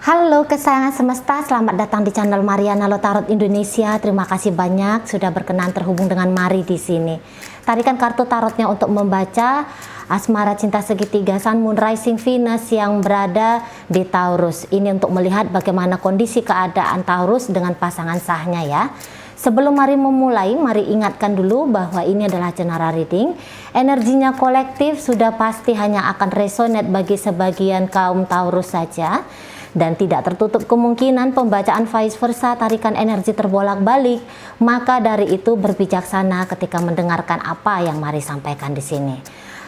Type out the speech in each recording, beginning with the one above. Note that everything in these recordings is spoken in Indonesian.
Halo kesayangan semesta, selamat datang di channel Mariana Tarot Indonesia. Terima kasih banyak sudah berkenan terhubung dengan Mari di sini. Tarikan kartu tarotnya untuk membaca asmara cinta segitiga Sun, Moon, Rising, Venus yang berada di Taurus. Ini untuk melihat bagaimana kondisi keadaan Taurus dengan pasangan sahnya ya. Sebelum Mari memulai, mari ingatkan dulu bahwa ini adalah general reading. Energinya kolektif sudah pasti hanya akan resonate bagi sebagian kaum Taurus saja. Dan tidak tertutup kemungkinan pembacaan vice versa, tarikan energi terbolak-balik. Maka dari itu berbijaksana ketika mendengarkan apa yang Mari sampaikan di sini.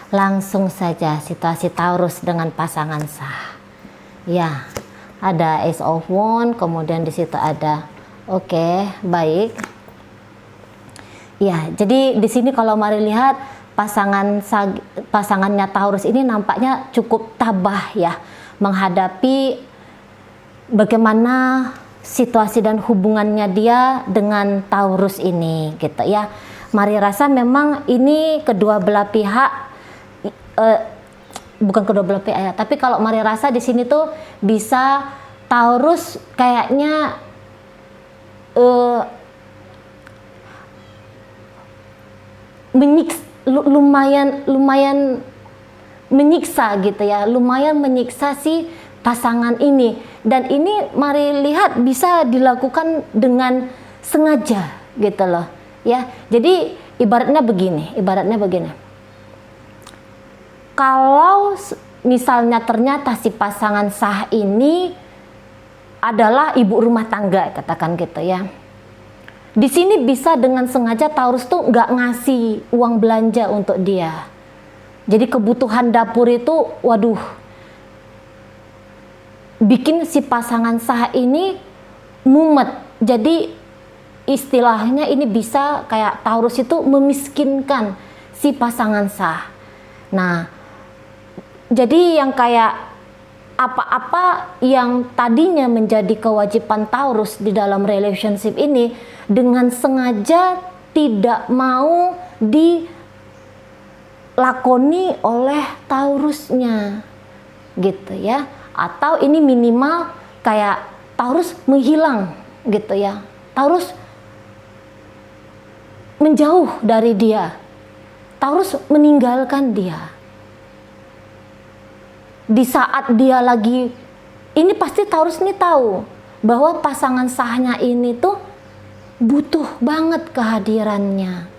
Langsung saja situasi Taurus dengan pasangan sah. Ya, ada Ace of Wands, kemudian di situ ada oke, baik. Ya, jadi di sini kalau Mari lihat pasangannya Taurus ini nampaknya cukup tabah ya menghadapi bagaimana situasi dan hubungannya dia dengan Taurus ini gitu ya. Mari rasa memang ini kedua belah pihak, bukan kedua belah pihak ya, tapi kalau Mari rasa di sini tuh bisa Taurus kayaknya lumayan menyiksa gitu ya, lumayan menyiksa si pasangan ini. Dan ini Mari lihat bisa dilakukan dengan sengaja gitu loh ya. Jadi ibaratnya begini. Kalau misalnya ternyata si pasangan sah ini adalah ibu rumah tangga, katakan gitu ya. Di sini bisa dengan sengaja Taurus tuh nggak ngasih uang belanja untuk dia. Jadi kebutuhan dapur itu, waduh, bikin si pasangan sah ini mumet. Jadi istilahnya ini bisa kayak Taurus itu memiskinkan si pasangan sah. Nah, jadi yang kayak apa-apa yang tadinya menjadi kewajiban Taurus di dalam relationship ini dengan sengaja tidak mau dilakoni oleh Taurusnya gitu ya. Atau ini minimal kayak Taurus menghilang gitu ya. Taurus menjauh dari dia. Taurus meninggalkan dia. Di saat dia lagi, ini pasti Taurus ini tahu bahwa pasangan sahnya ini tuh butuh banget kehadirannya.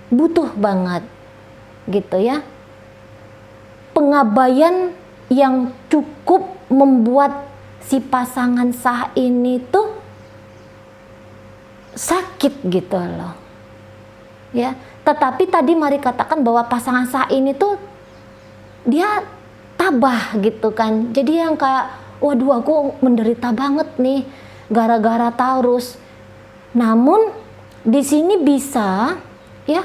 Butuh banget gitu ya. Pengabaian yang cukup membuat si pasangan sah ini tuh sakit gitu loh ya. Tetapi tadi Mari katakan bahwa pasangan sah ini tuh dia tabah gitu kan. Jadi yang kayak waduh aku menderita banget nih gara-gara Taurus. Namun di sini bisa ya,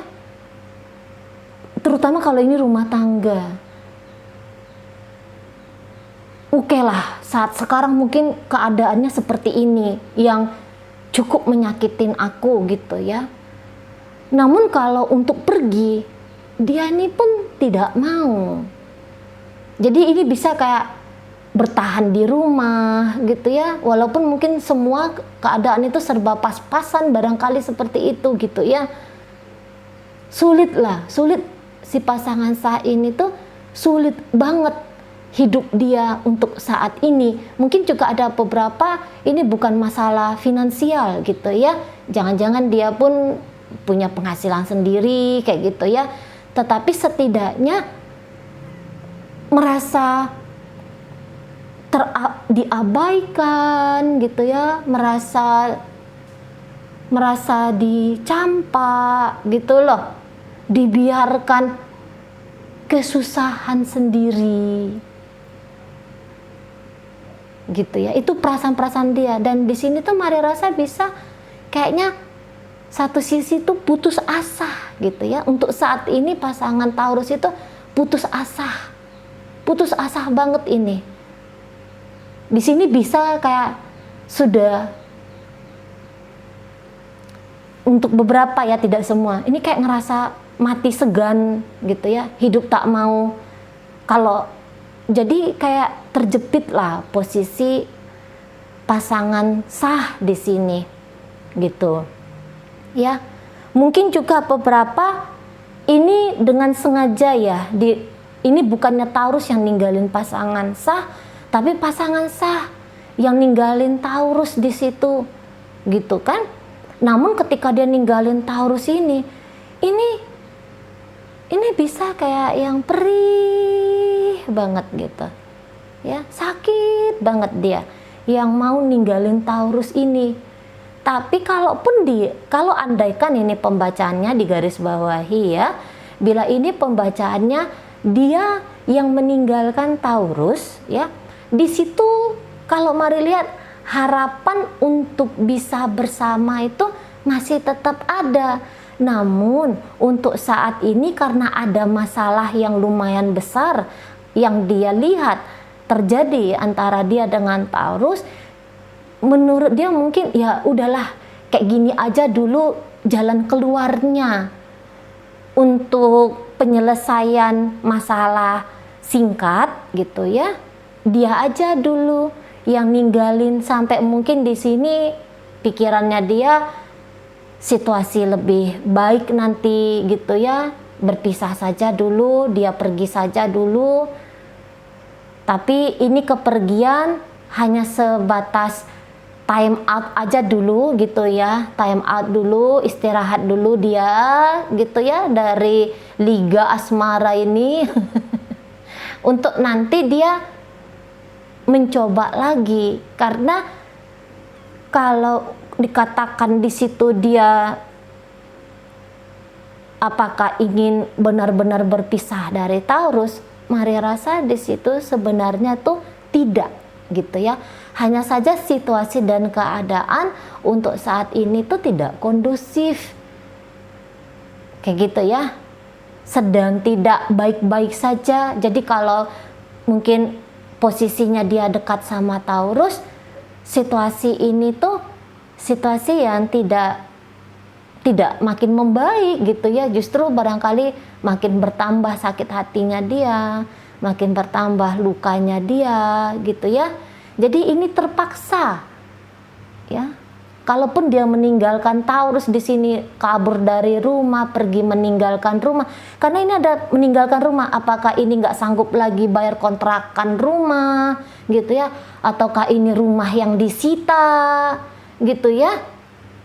terutama kalau ini rumah tangga. Oke lah, saat sekarang mungkin keadaannya seperti ini yang cukup menyakitin aku gitu ya. Namun kalau untuk pergi, dia ini pun tidak mau. Jadi ini bisa kayak bertahan di rumah gitu ya. Walaupun mungkin semua keadaan itu serba pas-pasan, barangkali seperti itu gitu ya. Sulit si pasangan sah ini tuh sulit banget hidup dia untuk saat ini. Mungkin juga ada beberapa, ini bukan masalah finansial gitu ya. Jangan-jangan dia pun punya penghasilan sendiri kayak gitu ya. Tetapi setidaknya merasa diabaikan gitu ya, merasa dicampak gitu loh. Dibiarkan kesusahan sendiri. Gitu ya, itu perasaan-perasaan dia. Dan di sini tuh Mari rasa bisa kayaknya satu sisi tuh putus asa gitu ya. Untuk saat ini pasangan Taurus itu putus asa banget ini. Di sini bisa kayak sudah, untuk beberapa ya, tidak semua, ini kayak ngerasa mati segan gitu ya, hidup tak mau. Kalau jadi kayak terjepit lah posisi pasangan sah di sini, gitu. Ya, mungkin juga beberapa ini dengan sengaja ya, ini bukannya Taurus yang ninggalin pasangan sah, tapi pasangan sah yang ninggalin Taurus di situ, gitu kan? Namun ketika dia ninggalin Taurus ini bisa kayak yang perih banget gitu, ya, sakit banget dia yang mau ninggalin Taurus ini. Tapi kalau andaikan ini pembacaannya di garis bawahi ya, bila ini pembacaannya dia yang meninggalkan Taurus ya, di situ kalau mari lihat harapan untuk bisa bersama itu masih tetap ada. Namun untuk saat ini karena ada masalah yang lumayan besar yang dia lihat terjadi antara dia dengan Taurus, menurut dia mungkin ya udahlah kayak gini aja dulu jalan keluarnya untuk penyelesaian masalah singkat gitu ya. Dia aja dulu yang ninggalin sampai mungkin di sini pikirannya dia situasi lebih baik nanti gitu ya, berpisah saja dulu, dia pergi saja dulu. Tapi ini kepergian hanya sebatas time out aja dulu gitu ya, time out dulu, istirahat dulu dia gitu ya dari liga asmara ini untuk nanti dia mencoba lagi. Karena kalau dikatakan di situ dia apakah ingin benar-benar berpisah dari Taurus, mari rasa di situ sebenarnya tuh tidak gitu ya. Hanya saja situasi dan keadaan untuk saat ini tuh tidak kondusif kayak gitu ya, sedang tidak baik-baik saja. Jadi kalau mungkin posisinya dia dekat sama Taurus, situasi ini tuh situasi yang tidak makin membaik gitu ya, justru barangkali makin bertambah sakit hatinya dia, makin bertambah lukanya dia gitu ya. Jadi ini terpaksa ya, kalaupun dia meninggalkan Taurus di sini, kabur dari rumah, pergi meninggalkan rumah, karena ini ada meninggalkan rumah, apakah ini nggak sanggup lagi bayar kontrakan rumah gitu ya, ataukah ini rumah yang disita gitu ya.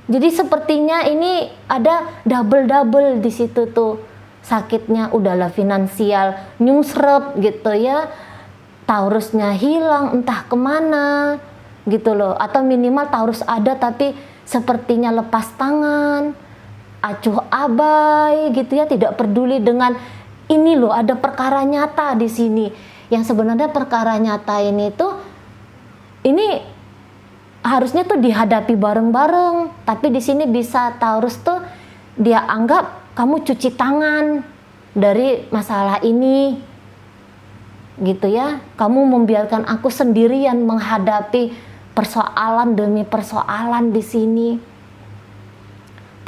Jadi sepertinya ini ada double di situ tuh sakitnya, udahlah finansial nyungsrep gitu ya, Taurusnya hilang entah kemana gitu loh, atau minimal Taurus ada tapi sepertinya lepas tangan, acuh abai gitu ya, tidak peduli dengan ini loh, ada perkara nyata di sini yang sebenarnya perkara nyata ini tuh ini harusnya tuh dihadapi bareng-bareng, tapi di sini bisa Taurus tuh dia anggap kamu cuci tangan dari masalah ini gitu ya, kamu membiarkan aku sendirian menghadapi persoalan demi persoalan di sini.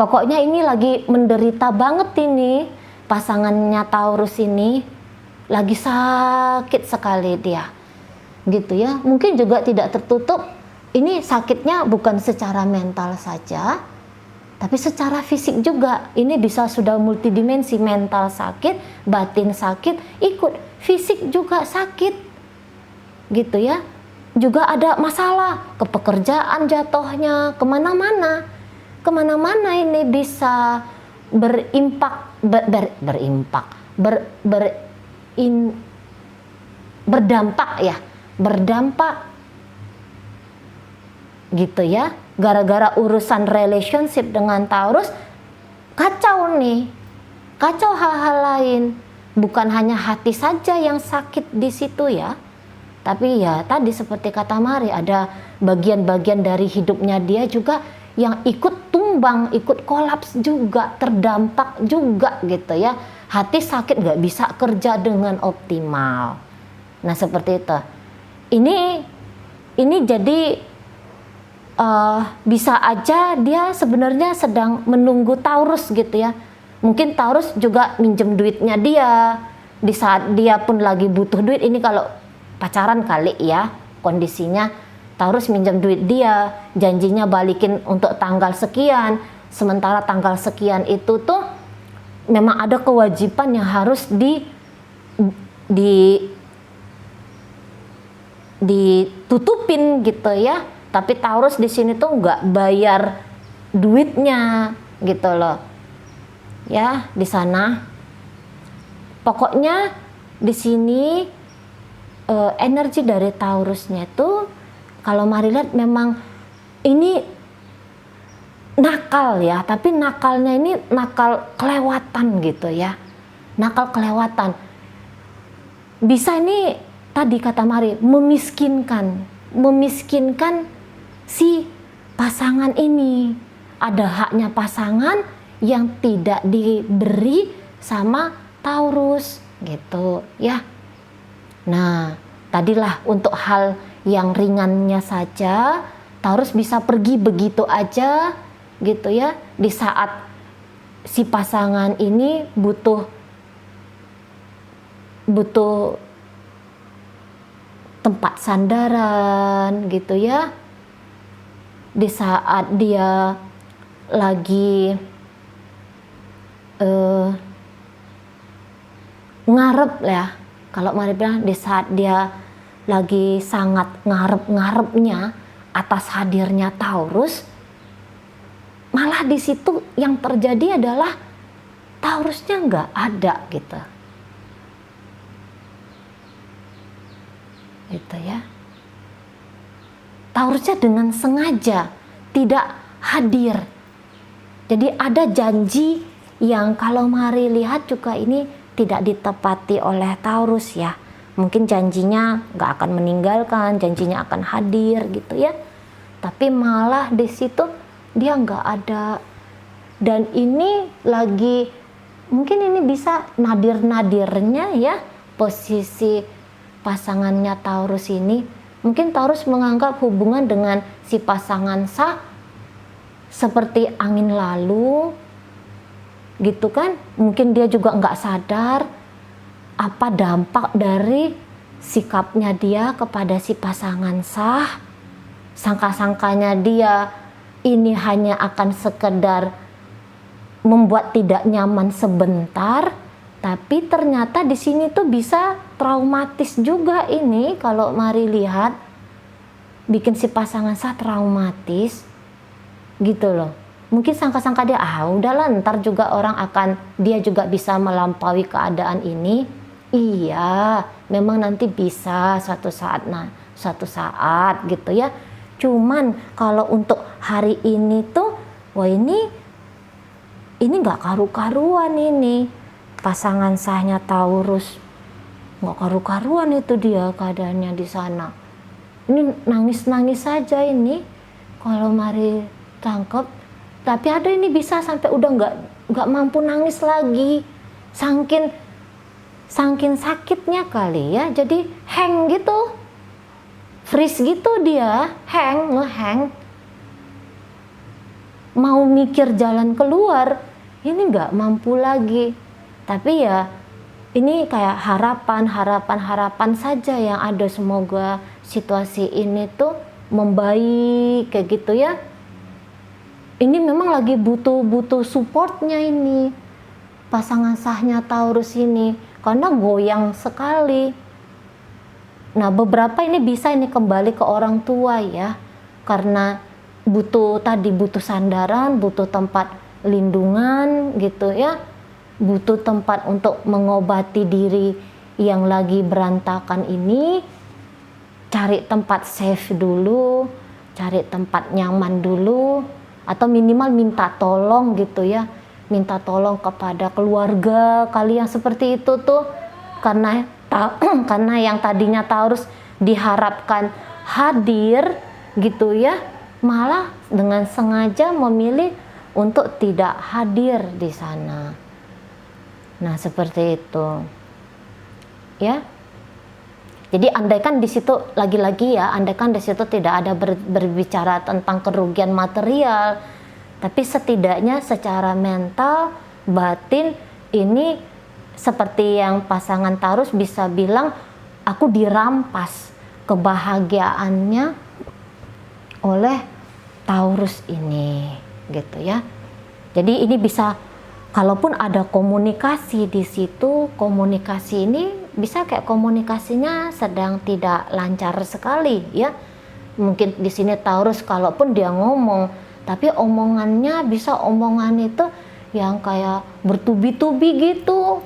Pokoknya ini lagi menderita banget ini pasangannya Taurus ini, lagi sakit sekali dia gitu ya. Mungkin juga tidak tertutup ini sakitnya bukan secara mental saja, tapi secara fisik juga. Ini bisa sudah multidimensi, mental sakit, batin sakit, ikut fisik juga sakit gitu ya. Juga ada masalah ke pekerjaan jatuhnya, kemana-mana ini bisa berdampak gitu ya, gara-gara urusan relationship dengan Taurus kacau nih, kacau hal-hal lain, bukan hanya hati saja yang sakit di situ ya, tapi ya tadi seperti kata Mari, ada bagian-bagian dari hidupnya dia juga yang ikut tumbang, ikut kolaps juga, terdampak juga gitu ya, hati sakit, nggak bisa kerja dengan optimal. Nah seperti itu. Ini jadi bisa aja dia sebenarnya sedang menunggu Taurus gitu ya. Mungkin Taurus juga minjem duitnya dia di saat dia pun lagi butuh duit. Ini kalau pacaran kali ya kondisinya. Taurus minjam duit dia, janjinya balikin untuk tanggal sekian, sementara tanggal sekian itu tuh memang ada kewajiban yang harus ditutupin gitu ya. Tapi Taurus di sini tuh nggak bayar duitnya gitu loh. Ya, di sana. Pokoknya di sini energi dari Taurusnya itu kalau mari lihat memang ini nakal ya, tapi nakalnya ini nakal kelewatan gitu ya. Nakal kelewatan. Bisa ini tadi kata Mari memiskinkan si pasangan ini. Ada haknya pasangan yang tidak diberi sama Taurus gitu ya. Nah, tadilah untuk hal yang ringannya saja Taurus bisa pergi begitu aja gitu ya, di saat si pasangan ini butuh tempat sandaran gitu ya, di saat dia lagi ngarep ya, kalau Mari bilang di saat dia lagi sangat ngarep-ngarepnya atas hadirnya Taurus, malah di situ yang terjadi adalah Taurusnya nggak ada gitu. Gitu ya. Taurusnya dengan sengaja tidak hadir. Jadi ada janji yang kalau Mari lihat juga ini tidak ditepati oleh Taurus ya. Mungkin janjinya nggak akan meninggalkan, janjinya akan hadir gitu ya. Tapi malah di situ dia nggak ada. Dan ini lagi, mungkin ini bisa nadir-nadirnya ya, posisi pasangannya Taurus ini. Mungkin Taurus menganggap hubungan dengan si pasangan sah seperti angin lalu gitu kan. Mungkin dia juga nggak sadar apa dampak dari sikapnya dia kepada si pasangan sah. Sangka-sangkanya dia ini hanya akan sekedar membuat tidak nyaman sebentar, tapi ternyata di sini tuh bisa traumatis juga ini kalau Mari lihat, bikin si pasangan sah traumatis gitu loh. Mungkin sangka-sangka dia udahlah ntar juga orang dia juga bisa melampaui keadaan ini. Iya, memang nanti bisa suatu saat gitu ya. Cuman kalau untuk hari ini tuh, wah ini nggak karu-karuan ini pasangan sahnya Taurus, nggak karu-karuan itu dia keadaannya di sana. Ini nangis-nangis saja ini kalau Mari tangkap. Tapi ada ini bisa sampai udah nggak mampu nangis lagi, saking sakitnya kali ya, jadi hang gitu, freeze gitu dia, ngehang, mau mikir jalan keluar ini nggak mampu lagi. Tapi ya ini kayak harapan saja yang ada, semoga situasi ini tuh membaik kayak gitu ya. Ini memang lagi butuh supportnya ini pasangan sahnya Taurus ini, karena goyang sekali. Nah, beberapa ini bisa ini kembali ke orang tua ya, karena butuh sandaran, butuh tempat lindungan gitu ya, butuh tempat untuk mengobati diri yang lagi berantakan ini. Cari tempat safe dulu, cari tempat nyaman dulu, atau minimal minta tolong gitu ya, minta tolong kepada keluarga kalian seperti itu tuh, karena yang tadinya Taurus diharapkan hadir gitu ya, malah dengan sengaja memilih untuk tidak hadir di sana. Nah, seperti itu ya. Jadi andaikan di situ lagi-lagi ya, andaikan di situ tidak ada berbicara tentang kerugian material, tapi setidaknya secara mental, batin ini seperti yang pasangan Taurus bisa bilang, aku dirampas kebahagiaannya oleh Taurus ini gitu ya. Jadi ini bisa, kalaupun ada komunikasi di situ, komunikasi ini bisa kayak komunikasinya sedang tidak lancar sekali ya. Mungkin di sini Taurus kalaupun dia ngomong, tapi omongannya bisa omongan itu yang kayak bertubi-tubi gitu,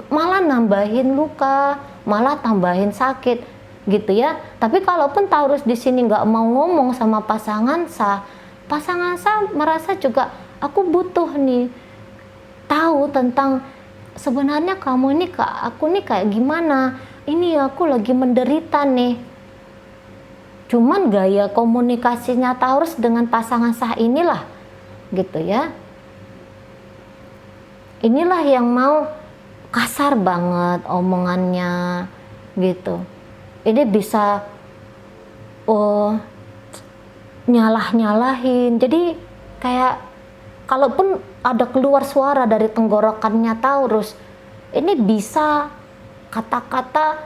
malah nambahin luka, malah tambahin sakit gitu ya. Tapi kalaupun Taurus di sini nggak mau ngomong sama pasangan sah merasa juga, aku butuh nih tahu tentang sebenarnya kamu ini aku nih kayak gimana, ini aku lagi menderita nih. Cuman gaya komunikasinya Taurus dengan pasangan sah inilah gitu ya, inilah yang mau kasar banget omongannya gitu. Ini bisa nyalah-nyalahin. Jadi kayak kalaupun ada keluar suara dari tenggorokannya Taurus, ini bisa kata-kata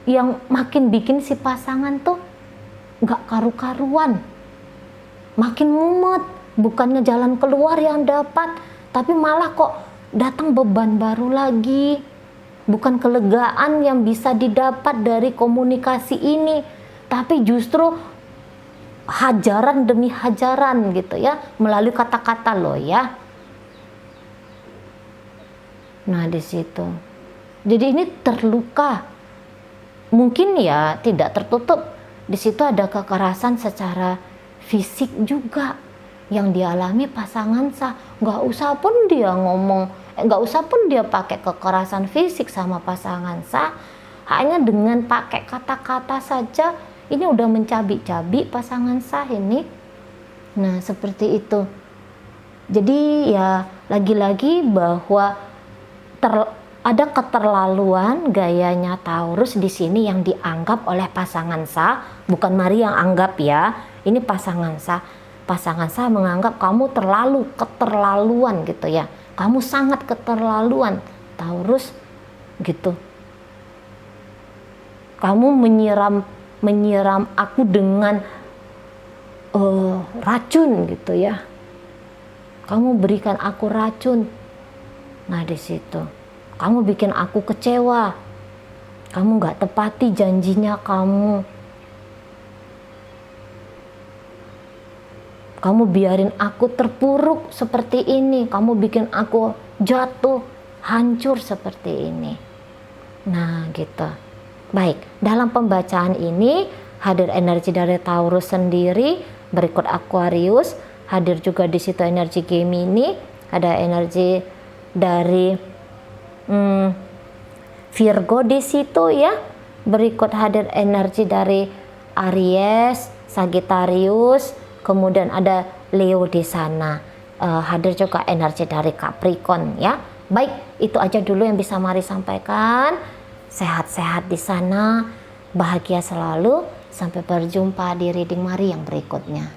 yang makin bikin si pasangan tuh gak karu-karuan, makin mumet. Bukannya jalan keluar yang dapat, tapi malah kok datang beban baru lagi. Bukan kelegaan yang bisa didapat dari komunikasi ini, tapi justru hajaran demi hajaran gitu ya, melalui kata-kata loh ya. Nah di situ, jadi ini terluka. Mungkin ya tidak tertutup, di situ ada kekerasan secara fisik juga yang dialami pasangan sah. Nggak usah pun dia ngomong, nggak usah pun dia pakai kekerasan fisik sama pasangan sah, hanya dengan pakai kata-kata saja ini udah mencabik-cabik pasangan sah ini. Nah seperti itu. Jadi ya lagi-lagi bahwa ada keterlaluan gayanya Taurus di sini yang dianggap oleh pasangan sah, bukan Mari yang anggap ya. Ini pasangan sah. Pasangan sah menganggap kamu keterlaluan gitu ya. Kamu sangat keterlaluan Taurus gitu. Kamu menyiram aku dengan racun gitu ya. Kamu berikan aku racun. Nah di situ kamu bikin aku kecewa. Kamu nggak tepati janjinya kamu. Kamu biarin aku terpuruk seperti ini. Kamu bikin aku jatuh, hancur seperti ini. Nah gitu. Baik, dalam pembacaan ini hadir energi dari Taurus sendiri, berikut Aquarius, hadir juga di situ energi Gemini, ada energi dari Virgo di situ ya. Berikut hadir energi dari Aries, Sagittarius, kemudian ada Leo di sana. Hadir juga energi dari Capricorn ya. Baik, itu aja dulu yang bisa Mari sampaikan. Sehat-sehat di sana, bahagia selalu. Sampai berjumpa di reading Mari yang berikutnya.